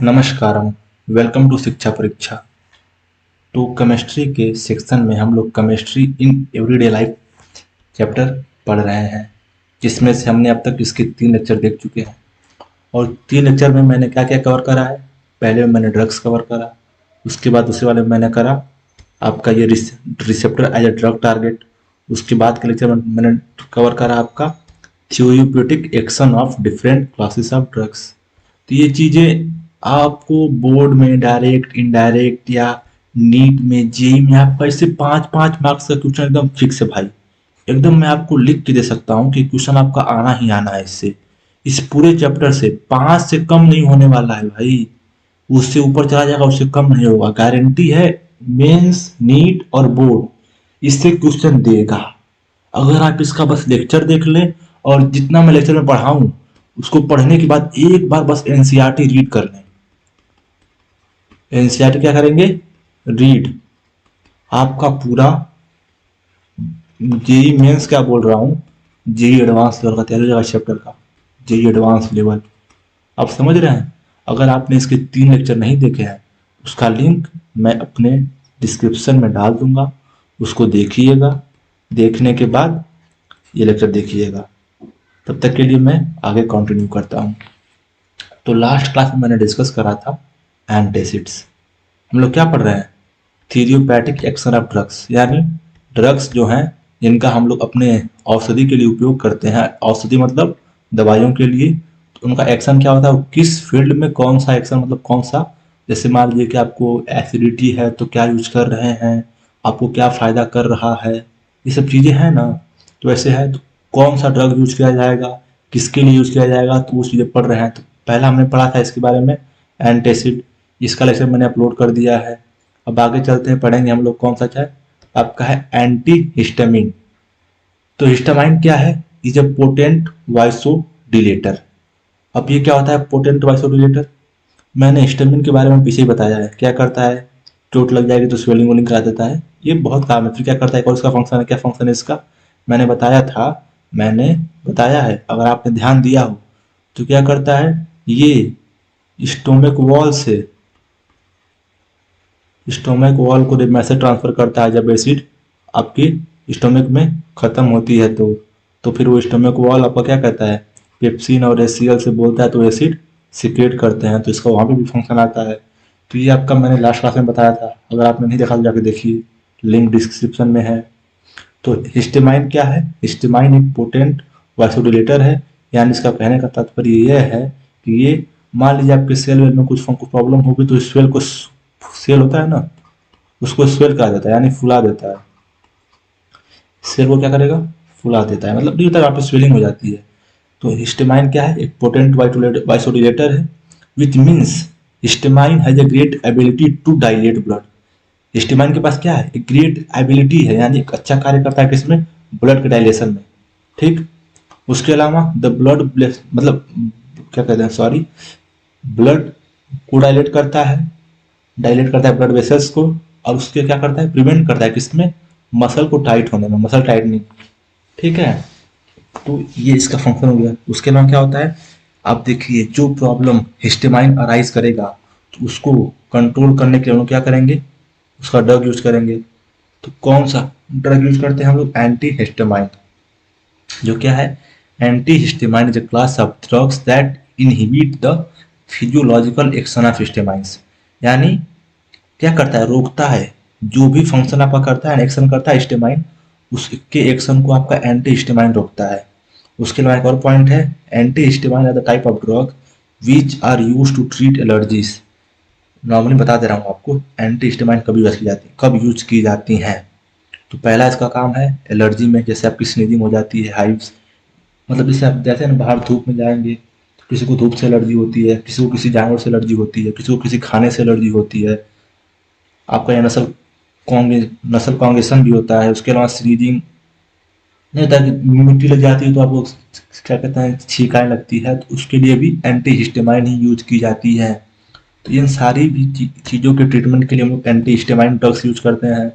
नमस्कारम। Welcome to शिक्षा परीक्षा। तो केमिस्ट्री के सेक्शन में हम लोग chemistry in everyday life chapter पढ़ रहे हैं, जिसमें से हमने अब तक इसके 3 लेक्चर देख चुके हैं। और 3 लेक्चर में मैंने क्या क्या कवर करा है। पहले में मैंने ड्रग्स कवर करा, उसके बाद दूसरे वाले में मैंने करा आपका ये receptor as a drug target. उसके बाद के लेक्चर में मैंने कवर करा आपका theoretic action of different classes of drugs. तो ये चीजें आपको बोर्ड में डायरेक्ट इनडायरेक्ट या नीट में जेई में आपका इससे 5-5 मार्क्स का क्वेश्चन एकदम फिक्स है भाई। एकदम मैं आपको लिख के दे सकता हूँ कि क्वेश्चन आपका आना ही आना है इससे। इस पूरे चैप्टर से 5 से कम नहीं होने वाला है भाई। उससे ऊपर चला जाएगा, उससे कम नहीं होगा, गारंटी है। मेंस नीट और बोर्ड इससे क्वेश्चन देगा। अगर आप इसका बस लेक्चर देख लें और जितना मैं लेक्चर में पढ़ाऊं उसको पढ़ने के बाद एक बार बस एनसीईआरटी रीड कर लें। एनसीईआरटी क्या करेंगे? रीड। आपका पूरा जेई मेंस क्या बोल रहा हूँ, जेई एडवांस लेवल का तैयारी हो जाएगा चैप्टर का। जेई एडवांस लेवल आप समझ रहे हैं। अगर आपने इसके 3 लेक्चर नहीं देखे हैं, उसका लिंक मैं अपने डिस्क्रिप्शन में डाल दूंगा, उसको देखिएगा। देखने के बाद ये लेक्चर देखिएगा। तब तक के लिए मैं आगे कंटिन्यू करता हूँ। तो लास्ट क्लास में मैंने डिस्कस करा था एंटासिड्स। हम लोग क्या पढ़ रहे हैं? थेरियोपैथिक एक्शन ऑफ ड्रग्स, यानी ड्रग्स जो हैं जिनका हम लोग अपने औषधि के लिए उपयोग करते हैं। औषधि मतलब दवाइयों के लिए। तो उनका एक्शन क्या होता है, किस फील्ड में कौन सा एक्शन, मतलब कौन सा। जैसे मान लीजिए कि आपको एसिडिटी है तो क्या यूज कर रहे हैं, आपको क्या फायदा कर रहा है, ये सब चीजें हैं ना। तो ऐसे है तो कौन सा ड्रग यूज किया जाएगा, किसके लिए यूज किया जाएगा, तो वो चीजें पढ़ रहे हैं। तो पहला हमने पढ़ा था इसके बारे में एंटासिड। इसका लेक्चर मैंने अपलोड कर दिया है। अब आगे चलते हैं, पढ़ेंगे हम लोग कौन सा है। आपका है एंटी हिस्टामिन। तो हिस्टामाइन क्या है? Is a potent vasodilator. अब ये क्या होता है पोटेंट वाइसोडिलेटर? मैंने हिस्टामिन के बारे में पीछे ही बताया है। क्या करता है? चोट लग जाएगी तो स्वेलिंग वोलिंग करा देता है, ये बहुत काम है। फिर क्या करता है, और इसका फंक्शन है, क्या फंक्शन है इसका? मैंने बताया था, मैंने बताया है, अगर आपने ध्यान दिया हो तो क्या करता है ये, स्टोमक वॉल से स्टोमक वॉल को मैसेज ट्रांसफर करता है। जब एसिड आपकी स्टोमक में खत्म होती है तो फिर वो स्टोमक वॉल आपका क्या कहता है, पेप्सिन और एसीएल से बोलता है, तो एसिड सिक्रेट करते हैं, तो इसका वहाँ पे भी फंक्शन आता है। तो ये आपका मैंने लास्ट क्लास में बताया था, अगर आपने नहीं देखा तो जाके देखिए, लिंक डिस्क्रिप्शन में है। तो हिस्टामाइन क्या है? हिस्टामाइन एक पोटेंट वासोडिलेटर है। यानी इसका कहने का तात्पर्य यह है कि ये, मान लीजिए आपके सेल वेल में कुछ प्रॉब्लम होगी तो सेल को, सेल होता है ना, उसको स्वेल कहा जाता है, यानी फुला देता है। सेल को क्या करेगा? फुला देता है, मतलब नहीं होता, वहाँ पे स्वेलिंग हो जाती है। तो हिस्टामाइन क्या है? एक पोटेंट वाइसोडिलेटर है, which means histamine has a great ability to dilate blood. Histamine के पास क्या है? एक ग्रेट एबिलिटी है, यानी एक अच्छा कार्य करता है किसमें? ब्लड के डायलेशन में। ठीक। उसके अलावा द ब्लड, मतलब क्या कहते हैं, सॉरी, ब्लड को डायलेट करता है ब्लड वेसल्स को। और उसके क्या करता है? प्रिवेंट करता है किसमें? मसल को टाइट होने में, मसल टाइटनिंग। ठीक है। तो ये इसका फंक्शन हो गया। उसके अलावा क्या होता है, आप देखिए, जो प्रॉब्लम हिस्टामाइन अराइज करेगा तो उसको कंट्रोल करने के लिए हम लोग क्या करेंगे, उसका ड्रग यूज करेंगे। तो कौन सा ड्रग यूज करते हैं हम लोग? Antihistamine. जो क्या है? Anti histamine is a class of drugs that inhibit the physiological action of histamines. यानी क्या करता है? रोकता है। जो भी फंक्शन आपका करता है, एक्शन करता है हिस्टामाइन, उसके एक्शन को आपका एंटी हिस्टामाइन रोकता है। उसके अलावा एक और पॉइंट है, anti histamine are the type of drug which are use to treat allergies. Normally बता दे रहा हूँ आपको, एंटी हिस्टामाइन कब यूज की जाती हैं। तो पहला इसका काम है एलर्जी में, जैसे आपकी स्नीजिंग हो जाती है, हाइव्स, मतलब जैसे आप जैसे ना बाहर धूप में जाएंगे तो किसी को धूप से एलर्जी होती है, किसी को किसी जानवर से एलर्जी होती है, किसी को किसी खाने से एलर्जी होती है। आपका ये नसल कॉन्गेशन भी होता है। उसके अलावा स्नीजिंग नहीं होता कि मिट्टी लग जाती है तो आपको क्या कहते हैं, छींकाने लगती है, तो उसके लिए भी एंटी हिस्टामाइन ही यूज की जाती है। तो इन सारी भी चीज़ों के ट्रीटमेंट के लिए हम लोग एंटी हिस्टामाइन ड्रग्स यूज करते हैं।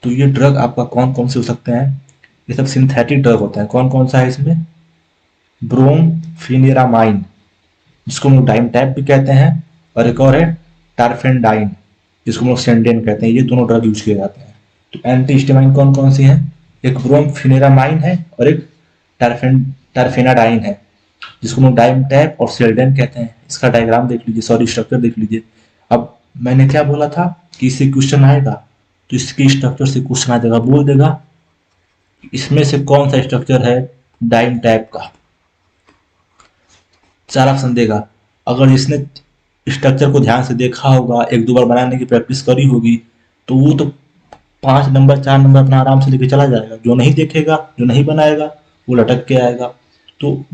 तो ये ड्रग आपका कौन कौन से हो सकते हैं? ये सब सिंथेटिक ड्रग होते हैं। कौन कौन सा है इसमें? ब्रोमफेनिरामाइन, जिसको हम लोग डाइम टैप भी कहते हैं, और एक और है टारफेंडाइन, जिसको हम लोग सेंडेन कहते हैं। ये दोनों ड्रग यूज किए जाते हैं। तो एंटी हिस्टामाइन कौन कौन सी है? एक ब्रोमफेनिरामाइन है और एक टारफेनाडाइन है, जिसको हम लोग डाइमटैप और सेल्डेन कहते हैं। इसका डायग्राम देख लीजिए, सॉरी स्ट्रक्चर देख लीजिए। अब मैंने क्या बोला था कि इससे क्वेश्चन आएगा, तो इसके स्ट्रक्चर से क्वेश्चन आ जाएगा, बोल देगा इसमें से कौन सा स्ट्रक्चर है डाइमटैप का। चार ऑप्शन देगा। अगर जिसने स्ट्रक्चर को ध्यान से देखा होगा, एक दो बार बनाने की प्रैक्टिस करी होगी, तो वो तो 5 नंबर 4 नंबर अपना आराम से लेके चला जाएगा। जो नहीं देखेगा, जो नहीं बनाएगा, वो लटक के आएगा। तो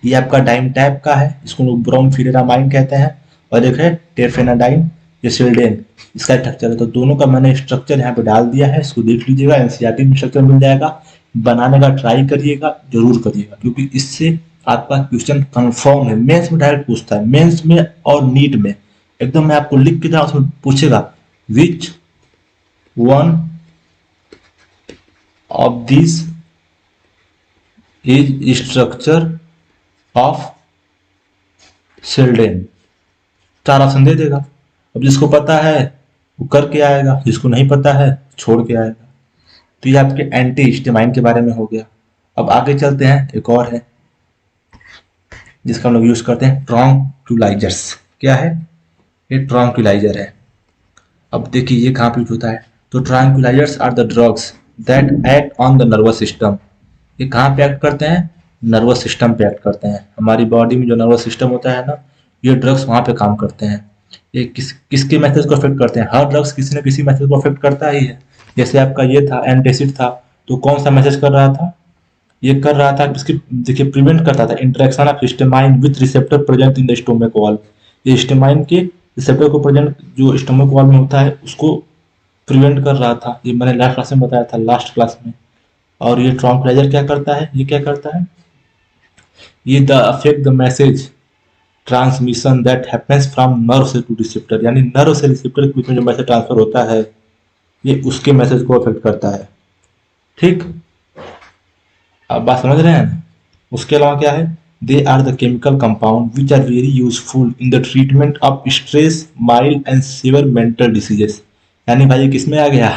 ये आपका डाइमटैप का है, इसको लोग ब्रोमफेनिरामाइन कहते हैं, और एक है टेरफेनाडाइन या सिल्डेन, इसका स्ट्रक्चर है। तो दोनों का मैंने स्ट्रक्चर यहाँ पे डाल दिया है, इसको देख लीजिएगा, एनसीईआरटी में स्ट्रक्चर मिल जाएगा। बनाने का ट्राई करिएगा, जरूर करिएगा, क्योंकि इससे आपका क्वेश्चन कंफर्म है। मेंस में डायरेक्ट पूछता है, मेंस में और नीट में एकदम मैं आपको लिख के दूंगा, उसमें पूछेगा which one of this is structure of Seldane. चार ऑप्शन दे देगा। अब जिसको पता है वो करके आएगा, जिसको नहीं पता है छोड़ के आएगा। तो ये आपके एंटी हिस्टामाइन के बारे में हो गया। अब आगे चलते हैं, एक और है जिसका हम लोग यूज करते हैं, ट्रॉन्क्यूलाइजर्स। क्या है? ये ट्रॉन्क्यूलाइजर है। अब देखिए ये कहाँ पे यूज होता है। तो tranquillisers are the drugs that act on the nervous system. ये कहाँ पे एक्ट करते हैं? नर्वस सिस्टम पे एक्ट करते हैं। हमारी बॉडी में जो नर्वस सिस्टम होता है ना, ये ड्रग्स वहाँ पे काम करते हैं। ये किसके मैसेज को अफेक्ट करते हैं? हर ड्रग्स किसी न किसी मैसेज को अफेक्ट करता ही है। जैसे आपका ये था एंटासिड था, तो कौन सा मैसेज कर रहा था? ये कर रहा था इसकी, देखिए, प्रिवेंट करता था interaction of histamine with receptor present in the stomach wall. ये हिस्टामाइन के रिसेप्टर को प्रेजेंट जो स्टोमक वॉल में होता है उसको प्रिवेंट कर रहा था। ये मैंने लास्ट क्लास में बताया था, लास्ट क्लास में। और ये ट्रॉन्क्यूलाइजर क्या करता है? ये क्या करता है? ये the affect the message transmission that happens from nerve से टू रिसेप्टर, यानी नर्व से रिसेप्टर के बीच में जो मैसेज ट्रांसफर होता है, ये उसके मैसेज को अफेक्ट करता है। ठीक, आप बात समझ रहे हैं? उसके अलावा क्या है? They are the chemical compound which are very useful in the treatment of stress, mild and severe mental diseases. यानी भाई ये किसमें आ गया?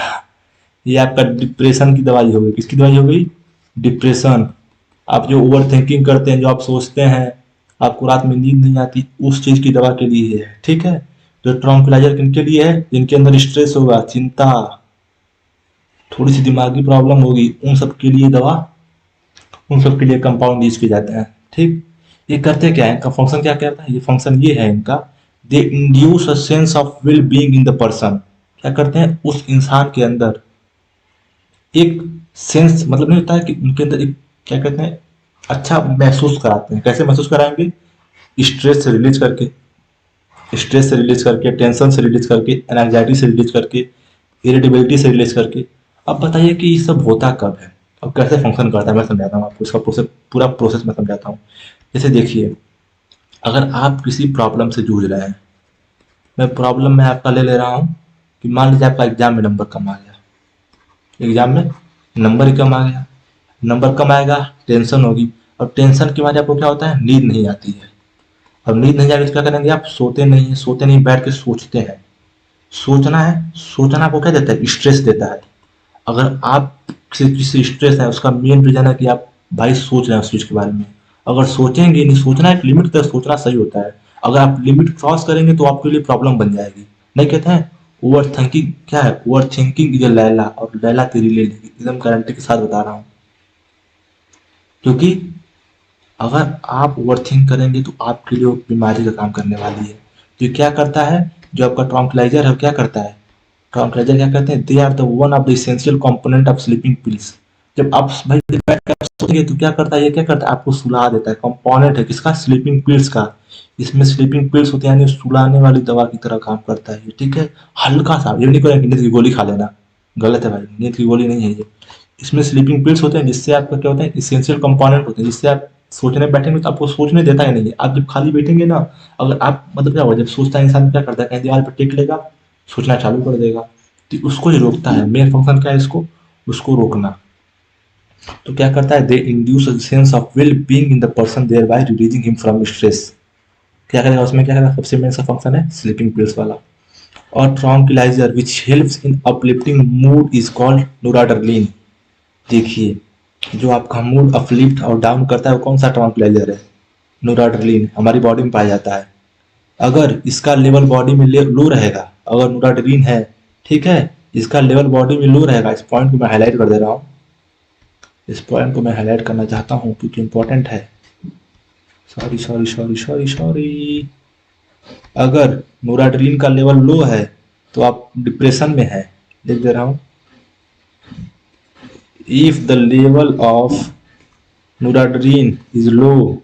ये आपका डिप्रेशन की दवाई हो गई। किसकी दवाई हो गई? डिप्रेशन। आप जो ओवर थिंकिंग करते हैं, जो आप सोचते हैं, आपको रात में नींद नहीं आती, उस चीज की दवा के लिए है। ठीक है, तो ट्रॉन्क्यूलाइजर किनके लिए है? जिनके अंदर स्ट्रेस होगा, चिंता, थोड़ी सी दिमागी प्रॉब्लम होगी, उन सब के लिए दवा, उन सब के लिए कंपाउंड यूज किए जाते हैं। ठीक, ये करते क्या है? इनका फंक्शन क्या करता है? ये फंक्शन ये है इनका, दे induce a sense of well being in the person. क्या करते हैं? उस इंसान के अंदर एक सेंस, मतलब नहीं होता है कि उनके अंदर एक, क्या कहते हैं, अच्छा महसूस कराते हैं। कैसे महसूस कराएंगे? स्ट्रेस से रिलीज करके, स्ट्रेस से रिलीज करके, टेंशन से रिलीज करके, एंजाइटी से रिलीज करके, इरिटेबिलिटी से रिलीज करके। अब बताइए कि ये सब होता कब है और कैसे फंक्शन करता है? मैं समझाता हूँ आपको, इसका प्रोसेस, पूरा प्रोसेस मैं समझाता हूँ। जैसे देखिए, अगर आप किसी प्रॉब्लम से जूझ रहे हैं, मैं प्रॉब्लम में आपका ले ले रहा हूँ कि मान लीजिए आपका एग्जाम में नंबर कम आ गया, एग्जाम में नंबर ही कम आ गया, नंबर कम आएगा, टेंशन होगी, और टेंशन के मारे आपको क्या होता है? नींद नहीं आती है। अब नींद नहीं आएगी तो क्या करेंगे? आप सोते नहीं, सोते नहीं, बैठ के सोचते हैं। सोचना है, सोचना आपको क्या देता है? स्ट्रेस देता है। अगर आप किसी स्ट्रेस है, उसका मेन रीजन है कि आप भाई सोच रहे हैं उस चीज के बारे में। अगर सोचेंगे नहीं, सोचना एक लिमिट तक सोचना सही होता है। अगर आप लिमिट क्रॉस करेंगे तो आपके लिए प्रॉब्लम बन जाएगी। नहीं कहते हैं ओवर थिंकिंग क्या है? ओवर थिंकिंग इज लैला, और लैला तेरी ले लेगी। एकदम गारंटी के साथ बता रहा हूँ, क्योंकि अगर आप ओवर थिंक करेंगे तो आपके लिए वो बीमारी का काम करने वाली है। तो ये क्या करता है? जो आपका ट्रॉन्क्यूलाइजर है क्या करता है? ट्रॉन्क्यूलाइजर क्या करते हैं? They are the one of the essential component of sleeping pills. जब आप भाई बैठ के आप सोचेंगे तो क्या करता है? ये क्या करता है? आपको सुला देता है। कंपोनेंट है किसका? स्लीपिंग पिल्स का। इसमें स्लीपिंग पिल्स होते हैं, यानी सुलाने वाली दवा की तरह काम करता है ये। ठीक है, हल्का सा, ये नहीं करेंगे नींद की गोली खा लेना, गलत है भाई, नींद की गोली नहीं है ये। इसमें स्लीपिंग पिल्स होते हैं, जिससे आपका क्या होता है? इसेंशियल कंपोनेंट होते हैं, जिससे आप सोचने बैठेंगे तो आपको सोचने देता ही नहीं है। आप जब खाली बैठेंगे ना, अगर आप, मतलब क्या होगा, जब सोचता है इंसान क्या करता है? कहीं दीवार पर टिक लेगा, सोचना चालू कर देगा। तो उसको ही रोकता है। मेन फंक्शन क्या है इसको? उसको रोकना। तो क्या करता है? They induce a sense of well being in the person thereby releasing him from stress. क्या करेगा उसमें, क्या करेगा, सबसे मेन सा फंक्शन है स्लीपिंग पिल्स वाला। और tranquilliser which helps in uplifting mood is called noradrenaline. देखिए, जो आपका मूड अपलिफ्ट और डाउन करता है वो कौन सा ट्रॉन्क्विलाइजर है, नोराड्रेनालिन, हमारी बॉडी में पाया जाता है। अगर इसका लेवल बॉडी में लो रहेगा, अगर नोराड्रेनालिन है, ठीक है, इसका लेवल बॉडी में लो रहेगा, इस पॉइंट को मैं हाईलाइट कर दे रहा हूँ, इस पॉइंट को मैं हाईलाइट करना चाहता हूँ क्योंकि इंपॉर्टेंट है। Sorry sorry sorry sorry sorry, अगर नोराड्रेनालिन का लेवल लो है तो आप डिप्रेशन में है, लिख दे रहा हूँ। If the level of noradrenaline is low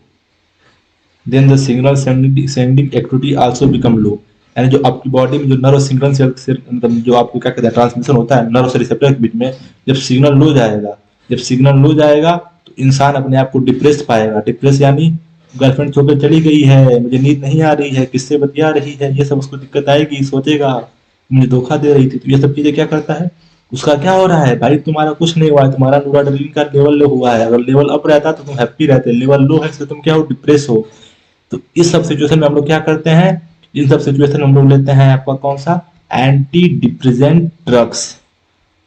then the signal sending activity also become low. यानी जो आपकी बॉडी में जो नर्व सिग्नल से मतलब जो आपको क्या कहते हैं ट्रांसमिशन होता है नर्व से रिसेप्टर के बीच में, जब सिग्नल लो जाएगा, जब सिग्नल लो जाएगा तो इंसान अपने आप को डिप्रेस पाएगा। डिप्रेस यानी गर्लफ्रेंड छोड़कर चली गई है, मुझे नींद नहीं आ रही है, किससे बतिया रही है, ये सब उसको दिक्कत आएगी, सोचेगा मुझे धोखा दे रही थी। तो ये सब चीजें क्या करता है, उसका क्या हो रहा है भाई, तुम्हारा कुछ नहीं हुआ है, तुम्हारा नोराड्रेनालिन का लेवल लो हुआ है। अगर लेवल अप रहता तो तुम हैप्पी रहते, लेवल लो है तो तुम क्या हो, डिप्रेस हो। तो इस सब सिचुएशन में हम लोग क्या करते हैं, इन सब सिचुएशन में हम लोग लेते हैं आपका कौन सा, एंटी डिप्रेसेंट ड्रग्स,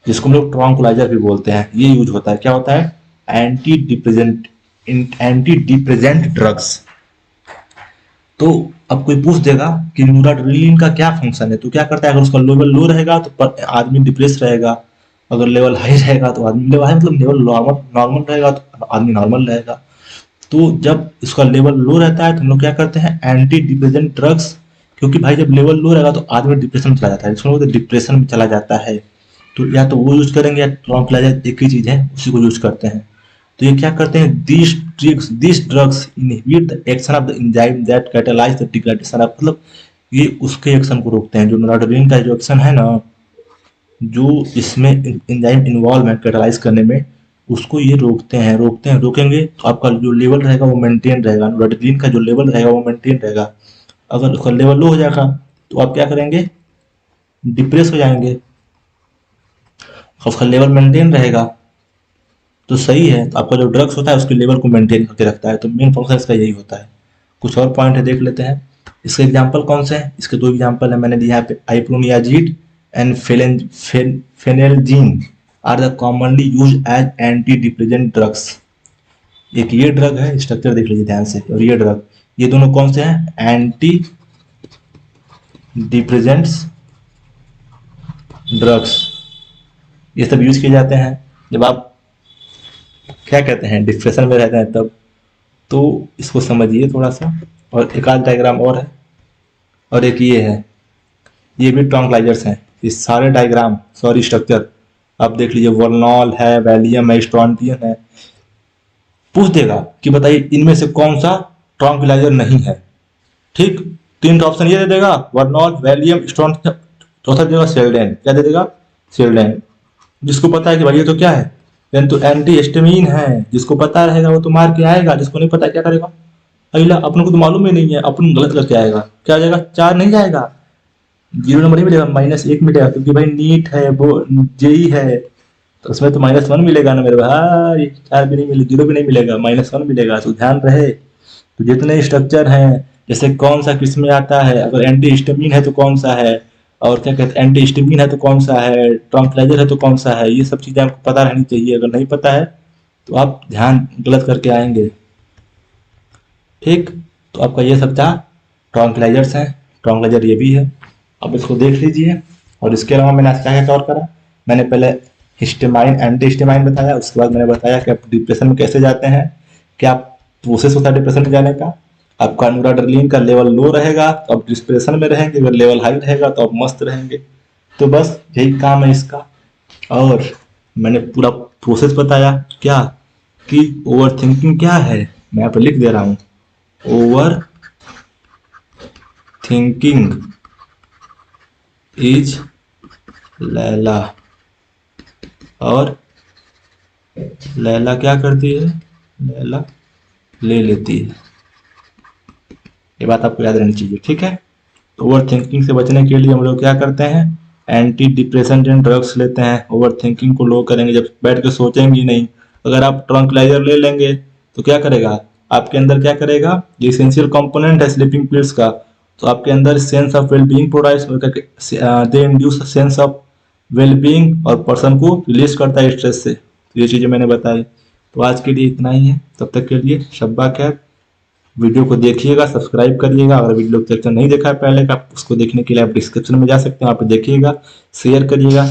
जिसको हम लोग ट्रॉन्क्विलाइजर भी बोलते हैं। ये यूज होता है, क्या होता है, anti depressant, anti depressant drugs. तो अब कोई पूछ देगा कि नोराड्रेनालिन का क्या फंक्शन है, तो क्या करता है, अगर उसका लेवल लो रहेगा तो आदमी डिप्रेस रहेगा, अगर लेवल हाई रहेगा तो आदमी, लेवल हाई मतलब लेवल नॉर्मल नॉर्मल रहेगा तो आदमी नॉर्मल रहेगा। तो जब इसका लेवल लो रहता है तो हम लोग क्या करते हैं, एंटी डिप्रेसेंट ड्रग्स, क्योंकि भाई जब लेवल लो रहेगा तो आदमी डिप्रेशन में चला जाता है, इसको बोलते हैं डिप्रेशन में चला जाता है। तो या तो वो यूज करेंगे या ट्रॉन्क्विलाइजर, एक ही चीज है, उसी को यूज करते हैं। तो ये क्या करते हैं, this drugs inhibit the action of the enzyme that catalyse the degradation of, मतलब ये उसके एक्शन को रोकते हैं। जो नोराड्रेनालिन का जो एक्शन है ना, जो इसमें एंजाइम इन्वॉल्व है कैटालाइज करने में, उसको ये रोकते हैं रोकेंगे तो आपका जो लेवल रहेगा वो मेंटेन रहेगा, नोराड्रेनालिन का जो लेवल रहेगा वो मेंटेन रहेगा। अगर उसका लेवल लो हो जाएगा तो आप क्या करेंगे, डिप्रेस हो जाएंगे। उसका लेवल मेंटेन रहेगा तो सही है, तो आपका जो ड्रग्स होता है उसके लेवल को मेंटेन करके रखता है। तो मेन फंक्शन इसका यही होता है। कुछ और पॉइंट है, देख लेते हैं। इसके एग्जाम्पल कौन से हैं, इसके दो एग्जाम्पल है मैंने दिया है, iproniazid and phenelzine are the commonly use as antidepressant drugs. एक ये ड्रग है, स्ट्रक्चर देख लीजिए ध्यान से, और ये ड्रग, ये दोनों कौन से हैं, एंटी डिप्रेसेंट्स ड्रग्स। ये सब यूज किए जाते हैं जब आप क्या कहते हैं डिप्रेशन में रहते हैं तब। तो इसको समझिए थोड़ा सा। और एक आध डायग्राम और है, और एक ये है, ये भी ट्रॉन्क्विलाइजर्स हैं। ये सारे डायग्राम सॉरी स्ट्रक्चर आप देख लीजिए, वर्नॉल है, वैलियम है, स्ट्रॉन्टियम है। पूछ देगा कि बताइए इनमें से कौन सा ट्रॉन्क्विलाइजर नहीं है, ठीक। तीन ऑप्शन ये दे देगा, वर्नॉल, वैलियम, स्ट्रॉन्टियम, चौथा देगा सेल्डेन। क्या दे देगा, सेल्डेन। जिसको पता है कि भाई ये तो क्या है, तो एंटी हिस्टामिन है, जिसको पता रहेगा वो तो मार के आएगा, जिसको नहीं पता क्या करेगा, अगला अपन को तो मालूम ही नहीं है, अपन गलत करके आएगा, क्या जाएगा, 4 नहीं जाएगा, 0 नंबर ही मिलेगा, -1 मिलेगा, क्योंकि भाई नीट है, वो जेई है, तो उसमें तो -1 मिलेगा ना मेरे भाई, 4 भी नहीं मिलेगा, 0 भी नहीं मिलेगा, -1 मिलेगा। तो ध्यान रहे। तो जितने स्ट्रक्चर हैं, जैसे कौन सा किस में आता है, अगर एंटी हिस्टामिन है तो कौन सा है, और क्या कहते हैं एंटी हिस्टामिन है तो कौन सा है, ट्रॉन्क्विलाइजर है तो कौन सा है, ये सब चीजें आपको पता रहनी चाहिए। अगर नहीं पता है तो आप ध्यान गलत करके आएंगे, ठीक। तो आपका ये सब था, ट्रॉन्क्विलाइजर्स हैं, ट्रॉन्क्विलाइजर ये भी है, आप इसको देख लीजिए। और इसके अलावा मैंने आज क्या क्या कवर करा, मैंने पहले हिस्टामाइन, एंटी हिस्टामाइन बताया, उसके बाद मैंने बताया कि आप डिप्रेशन में कैसे जाते हैं, क्या प्रोसेस होता है डिप्रेशन में जाने का। आपका नोराड्रेनालिन का लेवल लो रहेगा तो आप डिप्रेशन में रहेंगे, अगर लेवल हाई रहेगा तो आप मस्त रहेंगे। तो बस यही काम है इसका। और मैंने पूरा प्रोसेस बताया क्या, कि ओवर थिंकिंग क्या है, मैं यहाँ पर लिख दे रहा हूँ, ओवर थिंकिंग इज लैला। और लैला क्या करती है, लैला ले लेती है। ये बात आपको याद रहनी चाहिए, ठीक है। तो ओवर थिंकिंग से बचने के लिए हम लोग क्या करते हैं, एंटी डिप्रेसेंट ड्रग्स लेते हैं, ओवर थिंकिंग को लो करेंगे, जब बैठ के सोचेंगे नहीं। अगर आप ट्रंक्विलाइजर ले लेंगे तो क्या करेगा, आपके अंदर क्या करेगा, ये इसेंशियल कंपोनेंट है स्लीपिंग पिल्स का, तो आपके अंदर sense of wellbeing provides, they induce sense of wellbeing और पर्सन को रिलीज करता है स्ट्रेस से। तो ये चीजें मैंने बताई। तो आज के लिए इतना ही है, तब तक के लिए शब्बा खैर। वीडियो को देखिएगा, सब्सक्राइब करिएगा, अगर वीडियो लेक्चर नहीं देखा है पहले का, उसको देखने के लिए आप डिस्क्रिप्शन में जा सकते हैं, वहाँ पे देखिएगा, शेयर करिएगा।